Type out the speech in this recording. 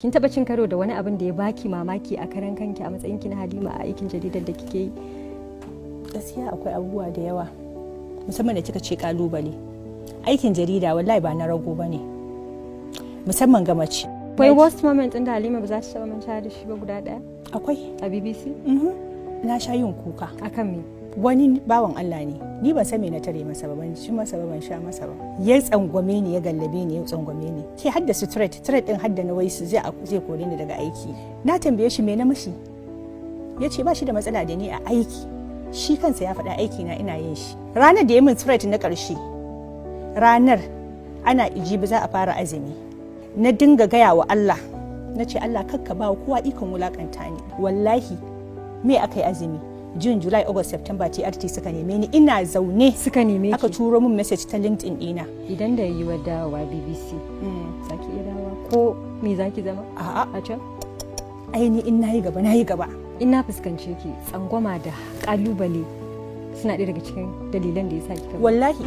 Kin taba cin karo da wani abin da ya baki mamaki a karan kanki a matsayin ki na Halima a aikin jaridar da kike yi? Gaskiya akwai abubuwa da yawa, musamman da kika ce kalubale. Aikin jarida wallahi ba na rago bane, musamman ga mace. Akwai worst moment din da Halima ba za ta taba manta da shi ba guda daya? Akwai. A BBC? Na sha yin kuka. Akan me? Wani bawan Allah ne, ni ban san me na tare masa ba, ban ci masa ba, ban sha masa ba. Ya tsangwame ni, ya gallabe ni, ya tsangwame ni. Ke haddasa threat din hadda na waisu zai kore ni daga aiki. Na tambaye shi me na mishi. Ya ce ba shi da matsala da ni a aiki. Shi kansa ya faɗa aiki na ina yin shi. Ranar da ya min threat na ƙarshe, ranar ana ijibi za a fara azumi. Na dinga gaya wa Allah, na ce Allah kakka ba kowa ikon wulakanta ni. Wallahi me aka yi azumi? June, July, August, September TRT suka neme ni, ina zaune suka neme ki. Aka turo min message ta LinkedIn ɗina. Idan da yi wa dawowa BBC, zaki iya dawowa ko me zaki zama? A'a. A can? Aini in nayi gaba, nayi gaba. In na fuskance ki, tsangwama da kalubale suna ɗaya daga cikin dalilan da ya sa kika. Wallahi.